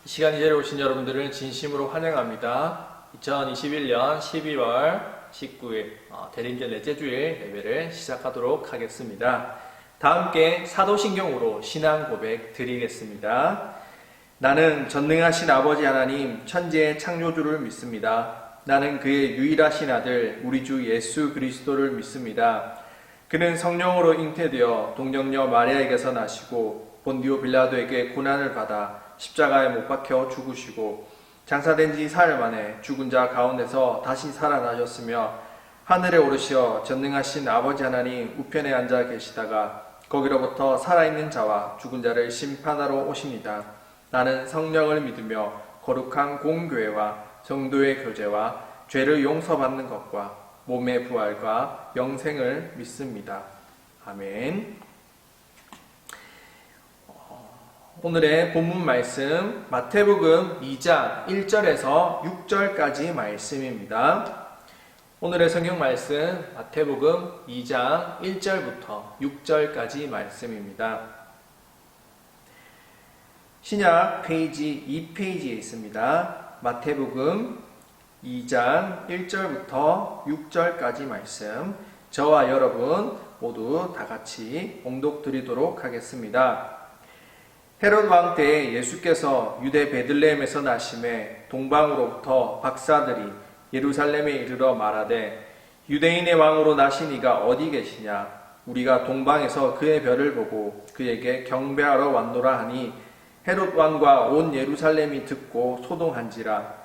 시간 이 자리에 오신 여러분들을 진심으로 환영합니다. 2021년 12월 19일 대림절 넷째 주일 예배를 시작하도록 하겠습니다. 다 함께 사도신경으로 신앙 고백 드리겠습니다. 나는 전능하신 아버지 하나님 천지의 창조주를 믿습니다. 나는 그의 유일하신 아들 우리 주 예수 그리스도를 믿습니다. 그는 성령으로 잉태되어 동정녀 마리아에게서 나시고 본디오 빌라도에게 고난을 받아 십자가에 못 박혀 죽으시고 장사된 지 사흘 만에 죽은 자 가운데서 다시 살아나셨으며 하늘에 오르시어 전능하신 아버지 하나님 우편에 앉아 계시다가 거기로부터 살아있는 자와 죽은 자를 심판하러 오십니다. 나는 성령을 믿으며 거룩한 공교회와 성도의 교제와 죄를 용서받는 것과 몸의 부활과 영생을 믿습니다. 아멘. 오늘의 본문 말씀 마태복음 2장 1절에서 6절까지 말씀입니다. 오늘의 성경 말씀 마태복음 2장 1절부터 6절까지 말씀입니다. 신약 페이지 2페이지에 있습니다. 마태복음 2장 1절부터 6절까지 말씀 저와 여러분 모두 다 같이 봉독 드리도록 하겠습니다. 헤롯 왕 때에 예수께서 유대 베들레헴에서 나심에 동방으로부터 박사들이 예루살렘에 이르러 말하되 유대인의 왕으로 나신 이가 어디 계시냐? 우리가 동방에서 그의 별을 보고 그에게 경배하러 왔노라 하니 헤롯 왕과 온 예루살렘이 듣고 소동한지라.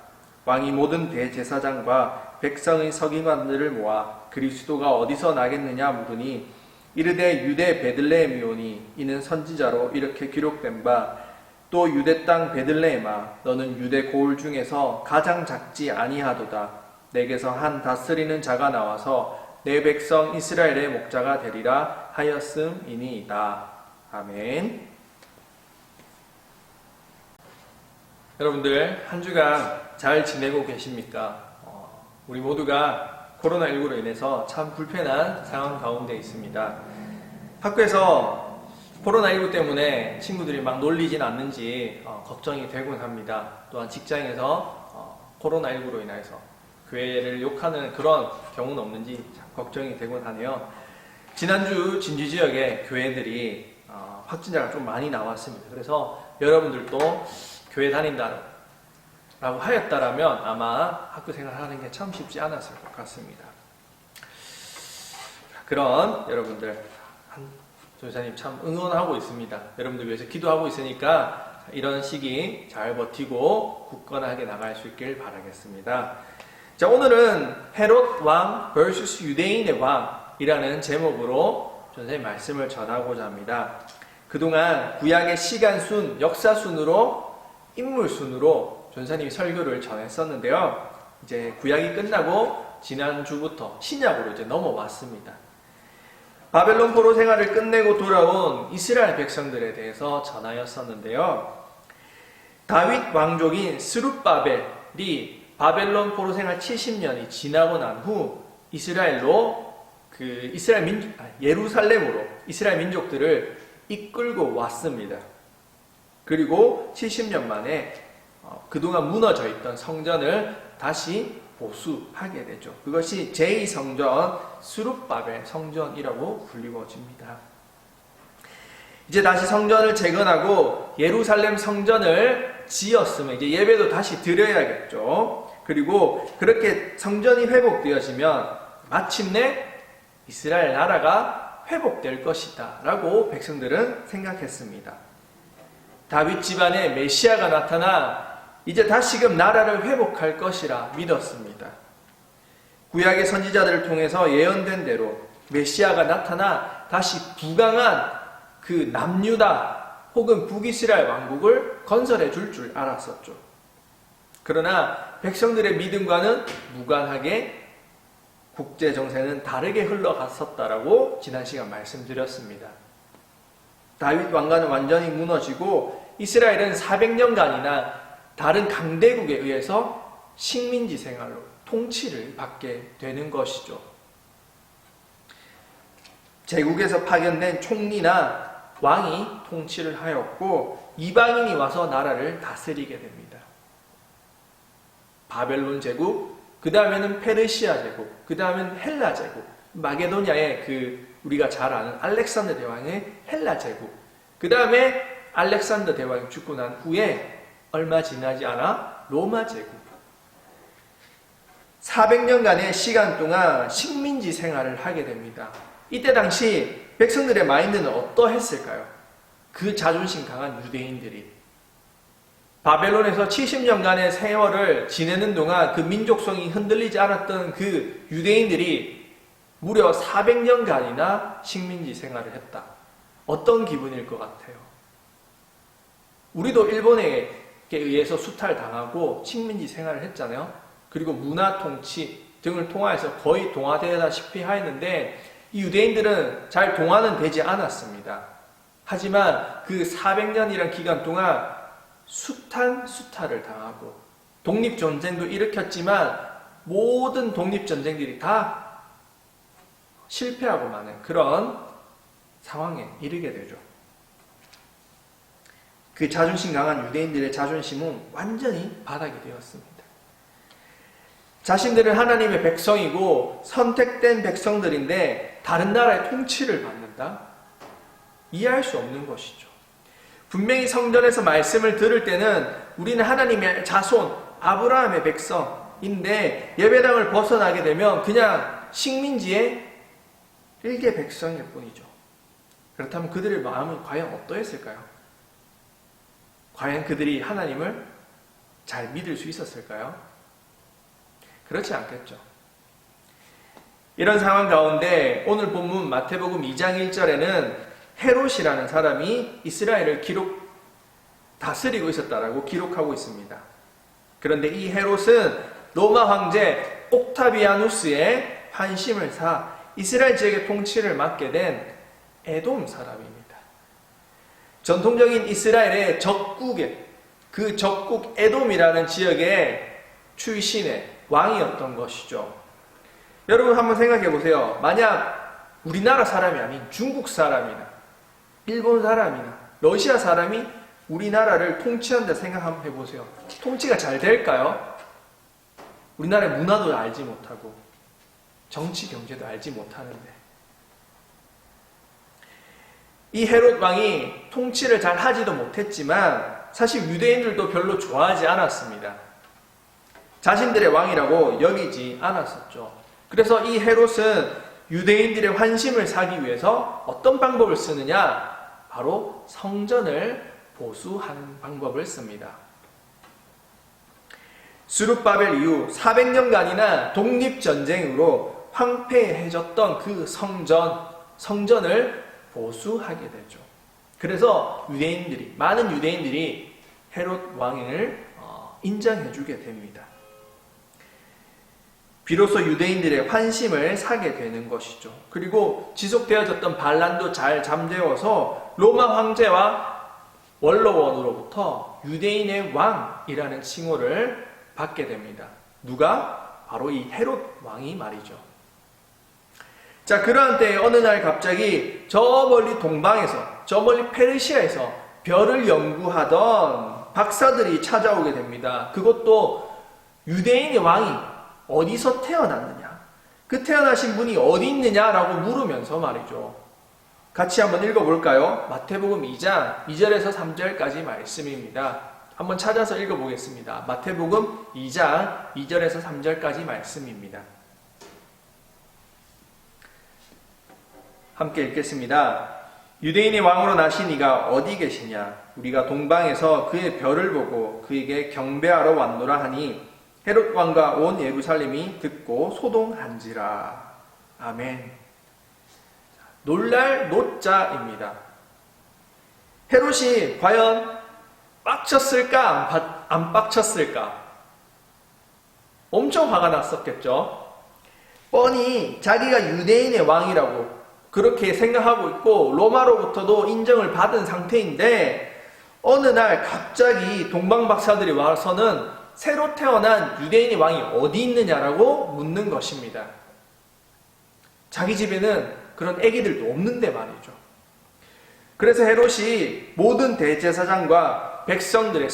왕이 모든 대제사장과 백성의 서기관들을 모아 그리스도가 어디서 나겠느냐 물으니 이르되 유대 베들레헴이오니 이는 선지자로 이렇게 기록된 바 또 유대 땅 베들레헴아 너는 유대 고을 중에서 가장 작지 아니하도다. 내게서 한 다스리는 자가 나와서 내 백성 이스라엘의 목자가 되리라 하였음이니이다. 아멘. 여러분들 한 주간 잘 지내고 계십니까? 우리 모두가 코로나19로 인해서 참 불편한 상황 가운데 있습니다. 학교에서 코로나19 때문에 친구들이 막 놀리진 않는지 걱정이 되곤 합니다. 또한 직장에서 코로나19로 인해서 교회를 욕하는 그런 경우는 없는지 참 걱정이 되곤 하네요. 지난주 진주 지역에 교회들이 확진자가 좀 많이 나왔습니다. 그래서 여러분들도 교회 다닌다라고 하였다라면 아마 학교 생활하는 게 참 쉽지 않았을 것 같습니다. 그런 여러분들 조사님 참 응원하고 있습니다. 여러분들 위해서 기도하고 있으니까 이런 시기 잘 버티고 굳건하게 나갈 수 있길 바라겠습니다. 자, 오늘은 헤롯 왕 vs 유대인의 왕이라는 제목으로 선생님 말씀을 전하고자 합니다. 그동안 구약의 시간순, 역사순으로 인물순으로 전사님이 설교를 전했었는데요. 이제 구약이 끝나고 지난주부터 신약으로 이제 넘어왔습니다. 바벨론 포로 생활을 끝내고 돌아온 이스라엘 백성들에 대해서 전하였었는데요. 다윗 왕족인 스룹바벨이 바벨론 포로 생활 70년이 지나고 난 후 예루살렘으로 이스라엘 민족들을 이끌고 왔습니다. 그리고 70년 만에 그동안 무너져 있던 성전을 다시 보수하게 되죠. 그것이 제2성전 스룹바벨 성전이라고 불리워집니다. 이제 다시 성전을 재건하고 예루살렘 성전을 지었으면 이제 예배도 다시 드려야겠죠. 그리고 그렇게 성전이 회복되어지면 마침내 이스라엘 나라가 회복될 것이다 라고 백성들은 생각했습니다. 다윗 집안에 메시아가 나타나 이제 다시금 나라를 회복할 것이라 믿었습니다. 구약의 선지자들을 통해서 예언된 대로 메시아가 나타나 다시 부강한 그 남유다 혹은 북이스라엘 왕국을 건설해 줄 알았었죠. 그러나 백성들의 믿음과는 무관하게 국제 정세는 다르게 흘러갔었다라고 지난 시간 말씀드렸습니다. 다윗 왕가는 완전히 무너지고 이스라엘은 400년간이나 다른 강대국에 의해서 식민지 생활로 통치를 받게 되는 것이죠. 제국에서 파견된 총리나 왕이 통치를 하였고 이방인이 와서 나라를 다스리게 됩니다. 바벨론 제국, 그 다음에는 페르시아 제국, 그 다음엔 헬라 제국, 마게도냐의 우리가 잘 아는 알렉산더 대왕의 헬라 제국, 그 다음에 알렉산더 대왕이 죽고 난 후에 얼마 지나지 않아 로마 제국. 400년간의 시간 동안 식민지 생활을 하게 됩니다. 이때 당시 백성들의 마인드는 어떠했을까요? 그 자존심 강한 유대인들이 바벨론에서 70년간의 세월을 지내는 동안 그 민족성이 흔들리지 않았던 그 유대인들이 무려 400년간이나 식민지 생활을 했다. 어떤 기분일 것 같아요? 우리도 일본에 의해서 수탈당하고 식민지 생활을 했잖아요. 그리고 문화 통치 등을 통해서 거의 동화되다시피 하였는데 이 유대인들은 잘 동화는 되지 않았습니다. 하지만 그 400년이란 기간 동안 수탈을 당하고 독립전쟁도 일으켰지만 모든 독립전쟁들이 다 실패하고 마는 그런 상황에 이르게 되죠. 그 자존심 강한 유대인들의 자존심은 완전히 바닥이 되었습니다. 자신들은 하나님의 백성이고 선택된 백성들인데 다른 나라의 통치를 받는다? 이해할 수 없는 것이죠. 분명히 성전에서 말씀을 들을 때는 우리는 하나님의 자손, 아브라함의 백성인데 예배당을 벗어나게 되면 그냥 식민지의 일개 백성일 뿐이죠. 그렇다면 그들의 마음은 과연 어떠했을까요? 과연 그들이 하나님을 잘 믿을 수 있었을까요? 그렇지 않겠죠. 이런 상황 가운데 오늘 본문 마태복음 2장 1절에는 헤롯이라는 사람이 이스라엘을 다스리고 있었다라고 기록하고 있습니다. 그런데 이 헤롯은 로마 황제 옥타비아누스의 환심을 사 이스라엘 지역의 통치를 맡게 된 에돔 사람입니다. 전통적인 이스라엘의 그 적국 에돔이라는 지역의 출신의 왕이었던 것이죠. 여러분 한번 생각해 보세요. 만약 우리나라 사람이 아닌 중국 사람이나 일본 사람이나 러시아 사람이 우리나라를 통치한다 생각 한번 해보세요. 통치가 잘 될까요? 우리나라의 문화도 알지 못하고 정치 경제도 알지 못하는데 이 헤롯 왕이 통치를 잘 하지도 못했지만 사실 유대인들도 별로 좋아하지 않았습니다. 자신들의 왕이라고 여기지 않았었죠. 그래서 이 헤롯은 유대인들의 환심을 사기 위해서 어떤 방법을 쓰느냐? 바로 성전을 보수하는 방법을 씁니다. 스룹바벨 이후 400년간이나 독립전쟁으로 황폐해졌던 그 성전을 보수하게 되죠. 그래서 많은 유대인들이 헤롯 왕을 인정해주게 됩니다. 비로소 유대인들의 환심을 사게 되는 것이죠. 그리고 지속되어졌던 반란도 잘 잠재워서 로마 황제와 원로원으로부터 유대인의 왕이라는 칭호를 받게 됩니다. 누가? 바로 이 헤롯 왕이 말이죠. 자, 그러한 때에 어느 날 갑자기 저 멀리 동방에서, 저 멀리 페르시아에서 별을 연구하던 박사들이 찾아오게 됩니다. 그것도 유대인의 왕이 어디서 태어났느냐? 그 태어나신 분이 어디 있느냐라고 물으면서 말이죠. 같이 한번 읽어볼까요? 마태복음 2장 2절에서 3절까지 말씀입니다. 한번 찾아서 읽어보겠습니다. 마태복음 2장 2절에서 3절까지 말씀입니다. 함께 읽겠습니다. 유대인의 왕으로 나신 이가 어디 계시냐? 우리가 동방에서 그의 별을 보고 그에게 경배하러 왔노라 하니 헤롯 왕과 온 예루살렘이 듣고 소동한지라. 아멘. 놀랄 노자입니다. 헤롯이 과연 빡쳤을까? 안 빡쳤을까? 엄청 화가 났었겠죠. 뻔히 자기가 유대인의 왕이라고 그렇게 생각하고 있고 로마로부터도 인정을 받은 상태인데 어느 날 갑자기 동방박사들이 와서는 새로 태어난 유대인의 왕이 어디 있느냐라고 묻는 것입니다. 자기 집에는 그런 애기들도 없는데 말이죠. 그래서 헤롯이 모든 대제사장과 백성들의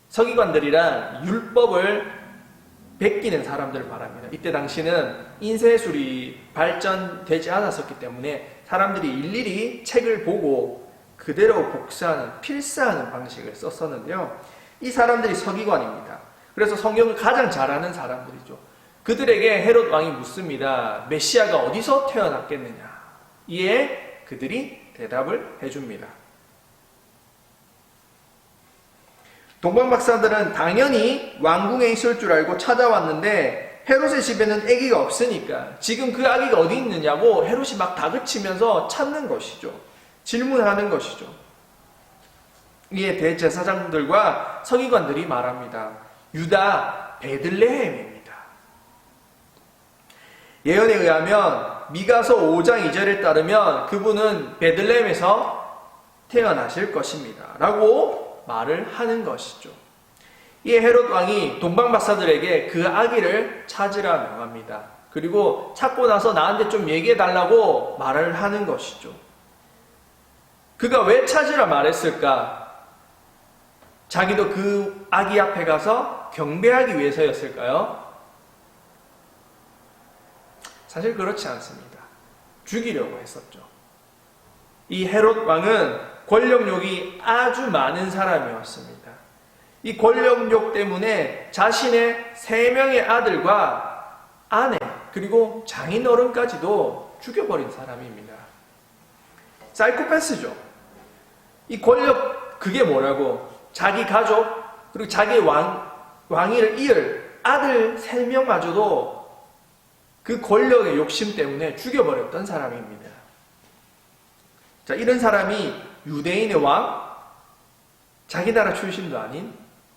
서기관들이란 율법을 베끼는 사람들을 말합니다. 이때 당시는 인쇄술이 발전되지 않았었기 때문에 사람들이 일일이 책을 보고 그대로 복사하는, 필사하는 방식을 썼었는데요. 이 사람들이 서기관입니다. 그래서 성경을 가장 잘 아는 사람들이죠. 그들에게 헤롯 왕이 묻습니다. 메시아가 어디서 태어났겠느냐? 이에 그들이 대답을 해줍니다. 동방박사들은 당연히 왕궁에 있을 줄 알고 찾아왔는데 헤롯의 집에는 아기가 없으니까 지금 그 아기가 어디 있느냐고 헤롯이 막 다그치면서 찾는 것이죠. 질문하는 것이죠. 이에 대제사장들과 서기관들이 말합니다. 유다 베들레헴입니다. 예언에 의하면 미가서 5장 2절에 따르면 그분은 베들레헴에서 태어나실 것입니다. 라고 말을 하는 것이죠. 이에 헤롯 왕이 동방박사들에게 그 아기를 찾으라 명합니다. 그리고 찾고 나서 나한테 좀 얘기해 달라고 말을 하는 것이죠. 그가 왜 찾으라 말했을까? 자기도 그 아기 앞에 가서 경배하기 위해서였을까요? 사실 그렇지 않습니다. 죽이려고 했었죠. 이 헤롯 왕은 권력욕이 아주 많은 사람이었습니다. 이 권력욕 때문에 자신의 3명의 아들과 아내 그리고 장인어른까지도 죽여버린 사람입니다. 사이코패스죠. 이 권력 그게 뭐라고? 자기 가족 그리고 자기 왕위를 이을 아들 3명마저도 그 권력의 욕심 때문에 죽여버렸던 사람입니다. 자, 이런 사람이 유대인의 왕, 자기 나라 출신도 아닌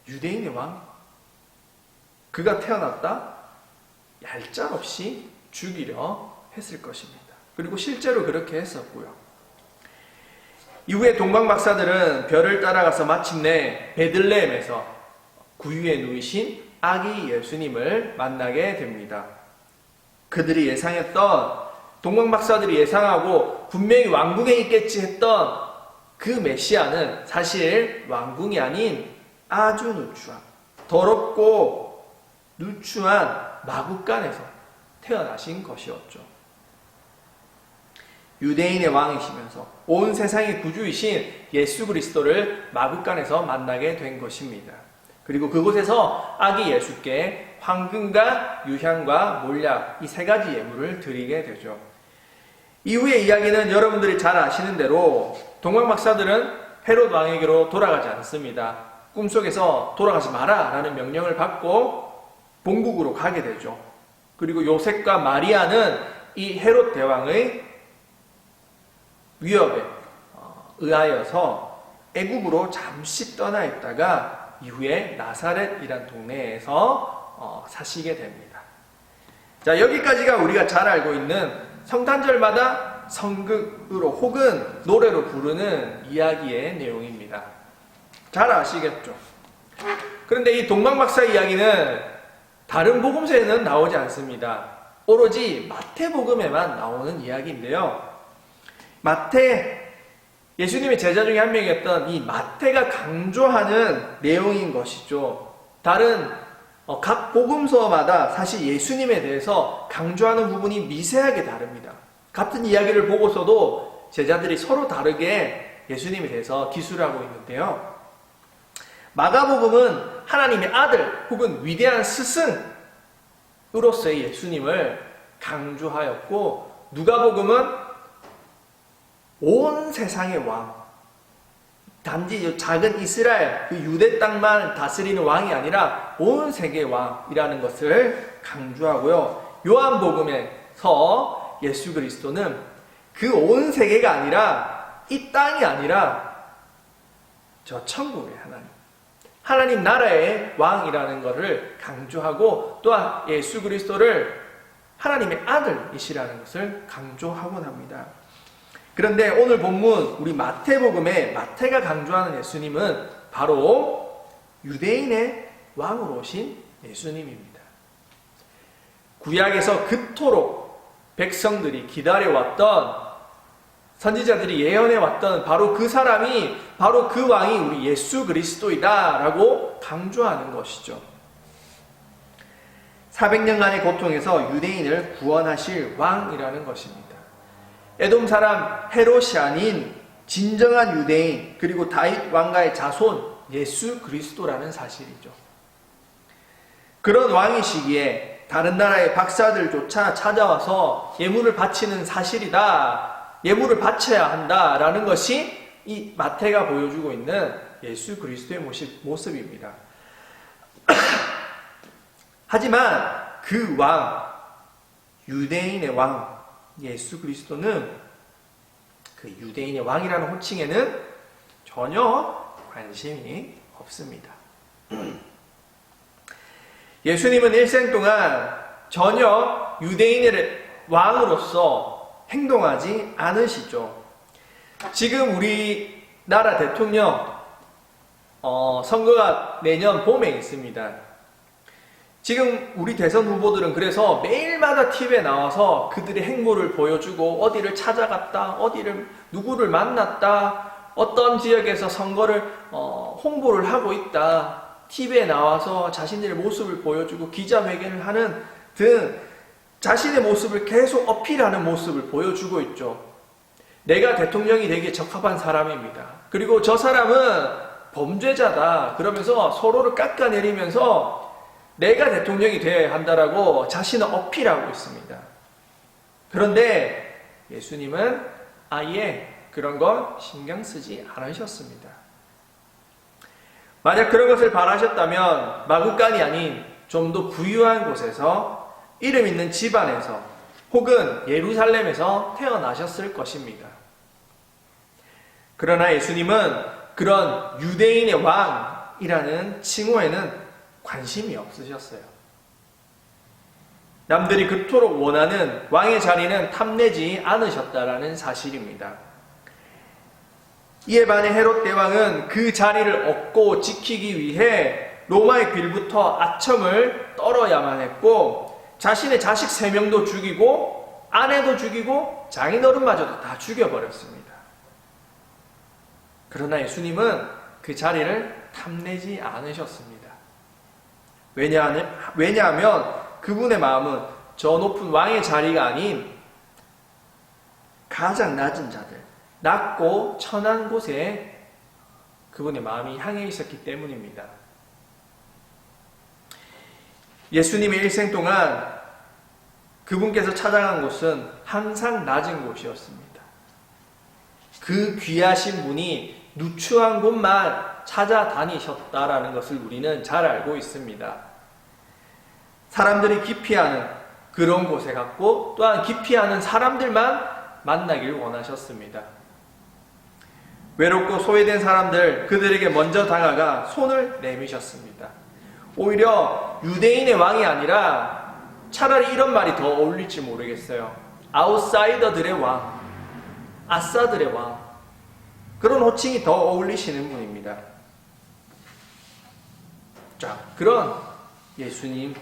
유대인의 왕, 그가 태어났다? 얄짤없이 죽이려 했을 것입니다. 그리고 실제로 그렇게 했었고요. 이후에 동방박사들은 별을 따라가서 마침내 베들레헴에서 구유에 누이신 아기 예수님을 만나게 됩니다. 그들이 예상했던, 동방박사들이 예상하고 분명히 왕궁에 있겠지 했던 그 메시아는 사실 왕궁이 아닌 아주 누추한, 더럽고 누추한 마구간에서 태어나신 것이었죠. 유대인의 왕이시면서 온 세상의 구주이신 예수 그리스도를 마구간에서 만나게 된 것입니다. 그리고 그곳에서 아기 예수께 황금과 유향과 몰약 이 3가지 예물을 드리게 되죠. 이후의 이야기는 여러분들이 잘 아시는 대로 동방박사들은 헤롯 왕에게로 돌아가지 않습니다. 꿈속에서 돌아가지 마라 라는 명령을 받고 본국으로 가게 되죠. 그리고 요셉과 마리아는 이 헤롯 대왕의 위협에 의하여서 애국으로 잠시 떠나 있다가 이후에 나사렛이란 동네에서 사시게 됩니다. 자, 여기까지가 우리가 잘 알고 있는 성탄절마다 성극으로 혹은 노래로 부르는 이야기의 내용입니다. 잘 아시겠죠? 그런데 이 동방박사 이야기는 다른 복음서에는 나오지 않습니다. 오로지 마태복음에만 나오는 이야기인데요. 예수님의 제자 중에 한 명이었던 이 마태가 강조하는 내용인 것이죠. 다른 각 복음서마다 사실 예수님에 대해서 강조하는 부분이 미세하게 다릅니다. 같은 이야기를 보고서도 제자들이 서로 다르게 예수님에 대해서 기술하고 있는데요. 마가복음은 하나님의 아들 혹은 위대한 스승으로서의 예수님을 강조하였고, 누가복음은 온 세상의 왕, 단지 작은 이스라엘, 그 유대 땅만 다스리는 왕이 아니라 온 세계의 왕이라는 것을 강조하고요. 요한복음에서 예수 그리스도는 그 온 세계가 아니라, 이 땅이 아니라 저 천국의 하나님 나라의 왕이라는 것을 강조하고, 또한 예수 그리스도를 하나님의 아들이시라는 것을 강조하곤 합니다. 그런데 오늘 본문 우리 마태복음에 마태가 강조하는 예수님은 바로 유대인의 왕으로 오신 예수님입니다. 구약에서 그토록 백성들이 기다려왔던 선지자들이 예언해 왔던 바로 그 사람이, 바로 그 왕이 우리 예수 그리스도이다 라고 강조하는 것이죠. 400년간의 고통에서 유대인을 구원하실 왕이라는 것입니다. 에돔 사람 헤롯이 아닌 진정한 유대인, 그리고 다윗 왕가의 자손 예수 그리스도라는 사실이죠. 그런 왕이시기에 다른 나라의 박사들조차 찾아와서 예물을 바치는 사실이다, 예물을 바쳐야 한다라는 것이 이 마태가 보여주고 있는 예수 그리스도의 모습입니다. 하지만 그 왕, 유대인의 왕 예수 그리스도는 그 유대인의 왕이라는 호칭에는 전혀 관심이 없습니다. 예수님은 일생 동안 전혀 유대인의 왕으로서 행동하지 않으시죠. 지금 우리나라 대통령 선거가 내년 봄에 있습니다. 지금 우리 대선 후보들은 그래서 매일마다 TV에 나와서 그들의 행보를 보여주고 어디를 찾아갔다, 어디를 누구를 만났다, 어떤 지역에서 선거를 홍보를 하고 있다, TV에 나와서 자신들의 모습을 보여주고 기자회견을 하는 등 자신의 모습을 계속 어필하는 모습을 보여주고 있죠. 내가 대통령이 되기에 적합한 사람입니다. 그리고 저 사람은 범죄자다 그러면서 서로를 깎아내리면서 내가 대통령이 되어야 한다라고 자신을 어필하고 있습니다. 그런데 예수님은 아예 그런 건 신경 쓰지 않으셨습니다. 만약 그런 것을 바라셨다면 마구간이 아닌 좀 더 부유한 곳에서 이름 있는 집안에서 혹은 예루살렘에서 태어나셨을 것입니다. 그러나 예수님은 그런 유대인의 왕이라는 칭호에는 관심이 없으셨어요. 남들이 그토록 원하는 왕의 자리는 탐내지 않으셨다라는 사실입니다. 이에 반해 헤롯 대왕은 그 자리를 얻고 지키기 위해 로마의 빌부터 아첨을 떨어야만 했고 자신의 자식 3명도 죽이고 아내도 죽이고 장인어른마저도 다 죽여버렸습니다. 그러나 예수님은 그 자리를 탐내지 않으셨습니다. 왜냐하면 그분의 마음은 저 높은 왕의 자리가 아닌 가장 낮은 자들, 낮고 천한 곳에 그분의 마음이 향해 있었기 때문입니다. 예수님의 일생 동안 그분께서 찾아간 곳은 항상 낮은 곳이었습니다. 그 귀하신 분이 누추한 곳만 찾아다니셨다라는 것을 우리는 잘 알고 있습니다. 사람들이 기피하는 그런 곳에 갔고 또한 기피하는 사람들만 만나길 원하셨습니다. 외롭고 소외된 사람들, 그들에게 먼저 다가가 손을 내미셨습니다. 오히려 유대인의 왕이 아니라 차라리 이런 말이 더 어울릴지 모르겠어요. 아웃사이더들의 왕, 아싸들의 왕, 그런 호칭이 더 어울리시는 분입니다. 자, 그런 예수님은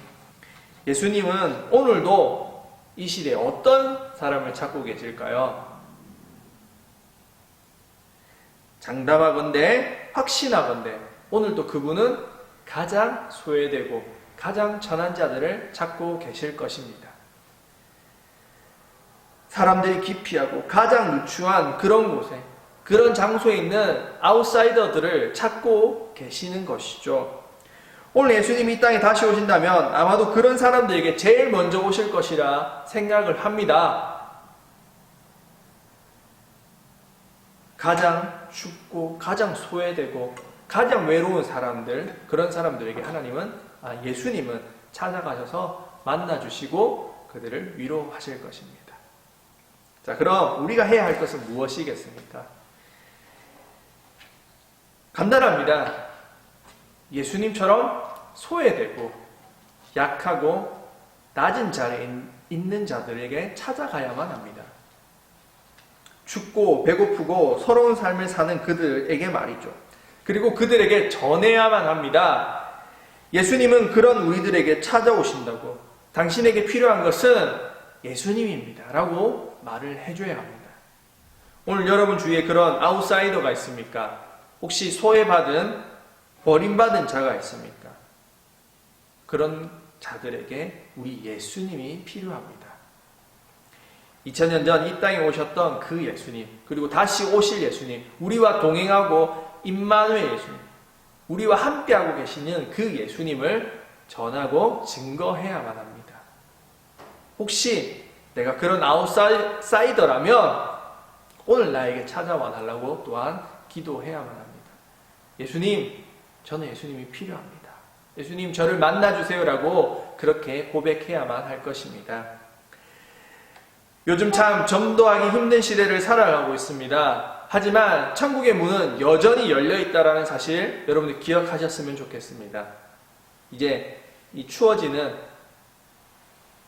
오늘도 이 시대에 어떤 사람을 찾고 계실까요? 장담하건대, 확신하건대 오늘도 그분은 가장 소외되고 가장 천한 자들을 찾고 계실 것입니다. 사람들이 기피하고 가장 누추한 그런 곳에, 그런 장소에 있는 아웃사이더들을 찾고 계시는 것이죠. 오늘 예수님이 이 땅에 다시 오신다면 아마도 그런 사람들에게 제일 먼저 오실 것이라 생각을 합니다. 가장 춥고 가장 소외되고 가장 외로운 사람들, 그런 사람들에게 예수님은 찾아가셔서 만나주시고 그들을 위로하실 것입니다. 자, 그럼 우리가 해야 할 것은 무엇이겠습니까? 간단합니다. 예수님처럼 소외되고 약하고 낮은 자리에 있는 자들에게 찾아가야만 합니다. 춥고 배고프고 서러운 삶을 사는 그들에게 말이죠. 그리고 그들에게 전해야만 합니다. 예수님은 그런 우리들에게 찾아오신다고, 당신에게 필요한 것은 예수님입니다 라고 말을 해줘야 합니다. 오늘 여러분 주위에 그런 아웃사이더가 있습니까? 혹시 소외받은, 버림받은 자가 있습니까? 그런 자들에게 우리 예수님이 필요합니다. 2000년 전 이 땅에 오셨던 그 예수님, 그리고 다시 오실 예수님, 우리와 동행하고 임마누엘 예수님, 우리와 함께하고 계시는 그 예수님을 전하고 증거해야만 합니다. 혹시 내가 그런 아웃사이더라면 오늘 나에게 찾아와 달라고 또한 기도해야만 합니다. 예수님, 저는 예수님이 필요합니다. 예수님, 저를 만나주세요라고 그렇게 고백해야만 할 것입니다. 요즘 참 전도하기 힘든 시대를 살아가고 있습니다. 하지만 천국의 문은 여전히 열려 있다는 사실 여러분들 기억하셨으면 좋겠습니다. 이제 이 추워지는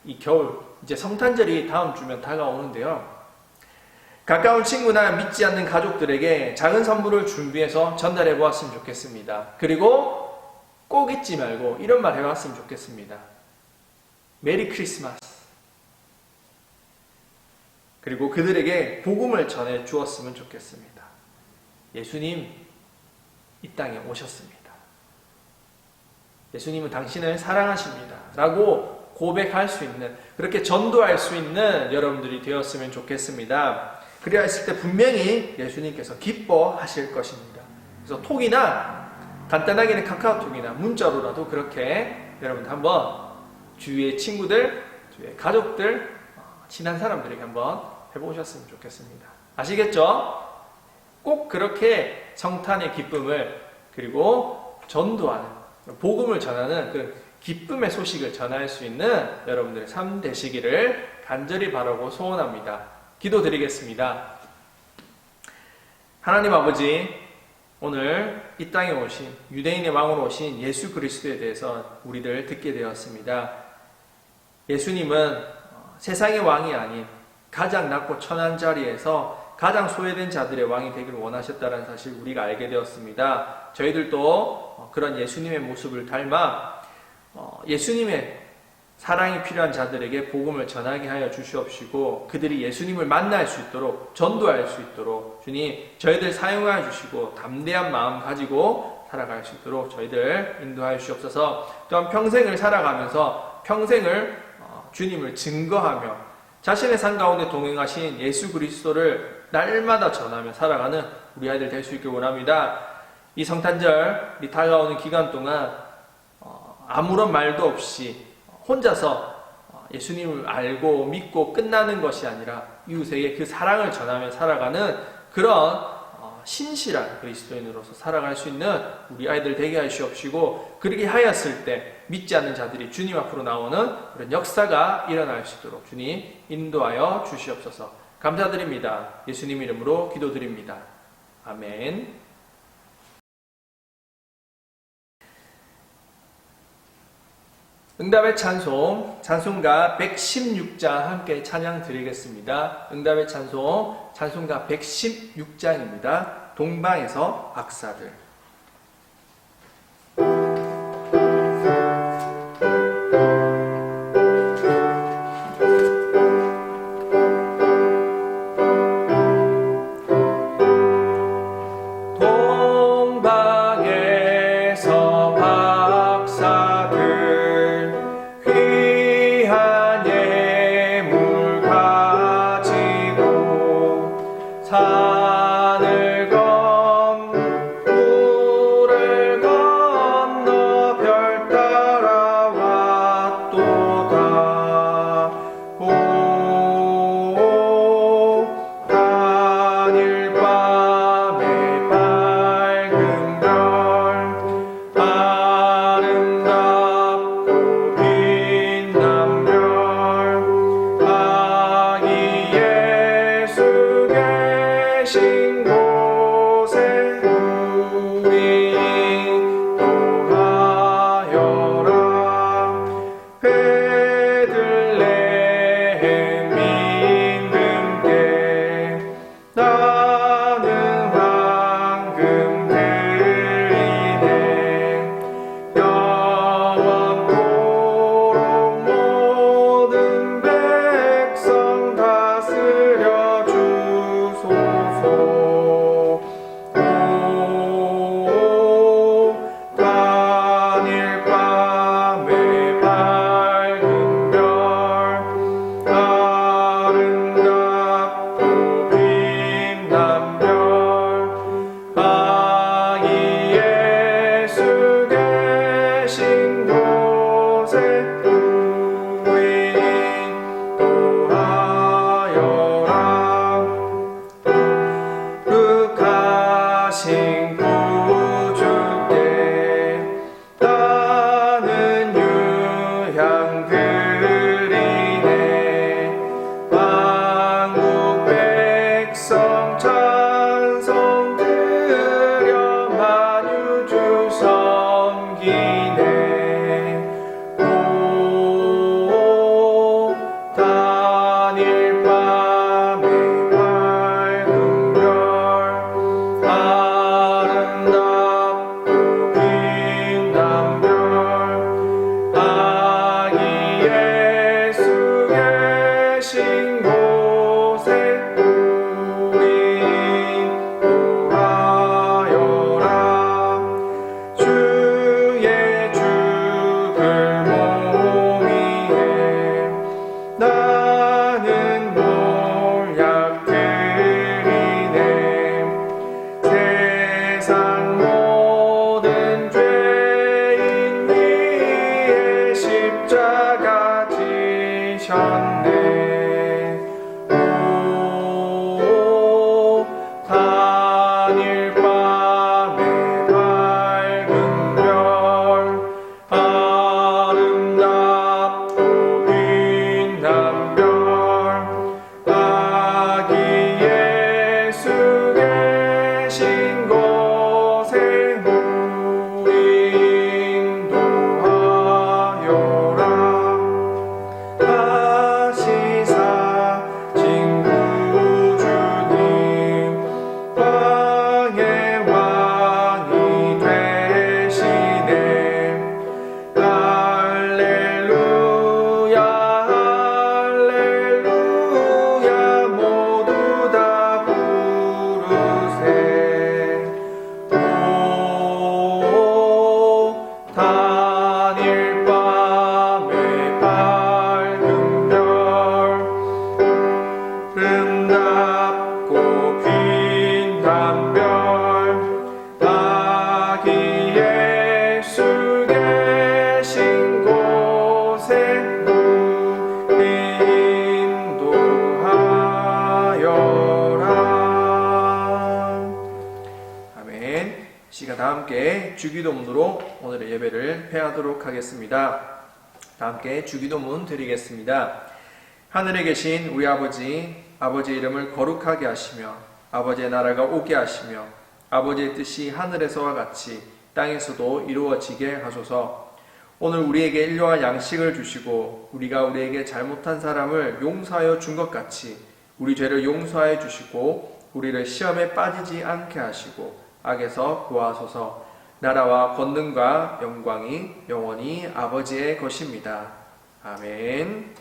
이 겨울, 이제 성탄절이 다음 주면 다가오는데요. 가까운 친구나 믿지 않는 가족들에게 작은 선물을 준비해서 전달해 보았으면 좋겠습니다. 그리고 꼭 잊지 말고 이런 말 해봤으면 좋겠습니다. 메리 크리스마스. 그리고 그들에게 복음을 전해 주었으면 좋겠습니다. 예수님, 이 땅에 오셨습니다. 예수님은 당신을 사랑하십니다. 라고 고백할 수 있는, 그렇게 전도할 수 있는 여러분들이 되었으면 좋겠습니다. 그래야 했을 때 분명히 예수님께서 기뻐하실 것입니다. 그래서 톡이나 간단하게는 카카오톡이나 문자로라도 그렇게 여러분들 한번 주위의 친구들, 주위의 가족들, 친한 사람들에게 한번 해보셨으면 좋겠습니다. 아시겠죠? 꼭 그렇게 성탄의 기쁨을, 그리고 전도하는, 복음을 전하는 그 기쁨의 소식을 전할 수 있는 여러분들의 삶 되시기를 간절히 바라고 소원합니다. 기도드리겠습니다. 하나님 아버지, 오늘 이 땅에 오신, 유대인의 왕으로 오신 예수 그리스도에 대해서 우리들 듣게 되었습니다. 예수님은 세상의 왕이 아닌 가장 낮고 천한 자리에서 가장 소외된 자들의 왕이 되기를 원하셨다는 사실 우리가 알게 되었습니다. 저희들도 그런 예수님의 모습을 닮아 예수님의 사랑이 필요한 자들에게 복음을 전하게 하여 주시옵시고, 그들이 예수님을 만날 수 있도록, 전도할 수 있도록 주님 저희들 사용하여 주시고 담대한 마음 가지고 살아갈 수 있도록 저희들 인도하여 주시옵소서. 또한 평생을 살아가면서 평생을 주님을 증거하며 자신의 삶 가운데 동행하신 예수 그리스도를 날마다 전하며 살아가는 우리 아이들 될 수 있길 원합니다. 이 성탄절이 다가오는 기간 동안 아무런 말도 없이 혼자서 예수님을 알고 믿고 끝나는 것이 아니라 이웃에게 그 사랑을 전하며 살아가는 그런 신실한 그리스도인으로서 살아갈 수 있는 우리 아이들 되게 하시옵시고, 그렇게 하였을 때 믿지 않는 자들이 주님 앞으로 나오는 그런 역사가 일어날 수 있도록 주님 인도하여 주시옵소서. 감사드립니다. 예수님 이름으로 기도드립니다. 아멘. 응답의 찬송, 찬송가 116장 함께 찬양 드리겠습니다. 응답의 찬송, 찬송가 116장입니다. 동방에서 박사들. 산을 건너 다 함께 주기도문으로 오늘의 예배를 폐하도록 하겠습니다. 다 함께 주기도문 드리겠습니다. 하늘에 계신 우리 아버지, 아버지의 이름을 거룩하게 하시며 아버지의 나라가 오게 하시며 아버지의 뜻이 하늘에서와 같이 땅에서도 이루어지게 하소서. 오늘 우리에게 일용할 양식을 주시고 우리가 우리에게 잘못한 사람을 용서하여 준 것 같이 우리 죄를 용서하여 주시고 우리를 시험에 빠지지 않게 하시고 악에서 구하소서. 나라와 권능과 영광이 영원히 아버지의 것입니다. 아멘.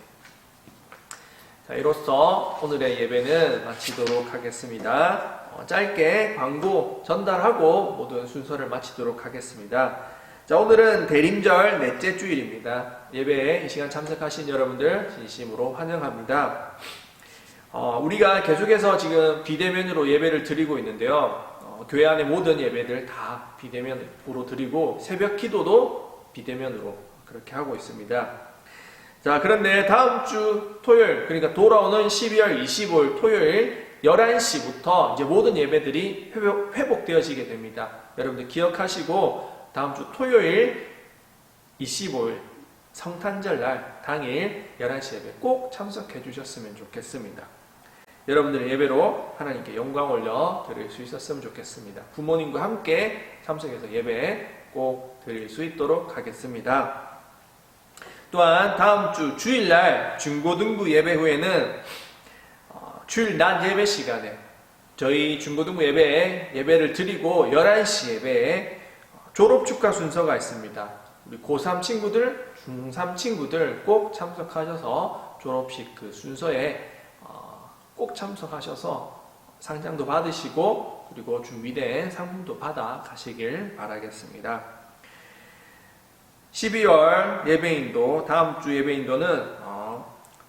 자, 이로써 오늘의 예배는 마치도록 하겠습니다. 짧게 광고 전달하고 모든 순서를 마치도록 하겠습니다. 자, 오늘은 대림절 넷째 주일입니다. 예배에 이 시간 참석하신 여러분들 진심으로 환영합니다. 우리가 계속해서 지금 비대면으로 예배를 드리고 있는데요. 교회 안의 모든 예배들 다 비대면으로 드리고 새벽 기도도 비대면으로 그렇게 하고 있습니다. 자, 그런데 다음 주 토요일, 그러니까 돌아오는 12월 25일 토요일 11시부터 이제 모든 예배들이 회복되어지게 됩니다. 여러분들 기억하시고 다음 주 토요일 25일 성탄절 날 당일 11시 예배 꼭 참석해 주셨으면 좋겠습니다. 여러분들의 예배로 하나님께 영광 올려 드릴 수 있었으면 좋겠습니다. 부모님과 함께 참석해서 예배 꼭 드릴 수 있도록 하겠습니다. 또한 다음 주 주일날 중고등부 예배 후에는 주일 낮 예배 시간에 저희 중고등부 예배를 드리고 11시 예배에 졸업 축하 순서가 있습니다. 우리 고3 친구들, 중3 친구들 꼭 참석하셔서 졸업식 그 순서에 꼭 참석하셔서 상장도 받으시고 그리고 준비된 상품도 받아 가시길 바라겠습니다. 12월 예배인도, 다음 주 예배인도는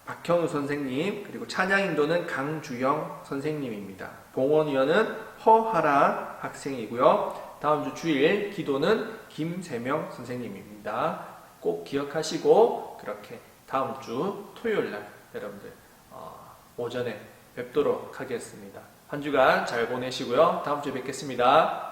박현우 선생님, 그리고 찬양인도는 강주영 선생님입니다. 봉헌위원은 허하라 학생이고요. 다음 주 주일 기도는 김세명 선생님입니다. 꼭 기억하시고 그렇게 다음 주 토요일 날 여러분들 오전에 뵙도록 하겠습니다. 한 주간 잘 보내시고요. 다음 주에 뵙겠습니다.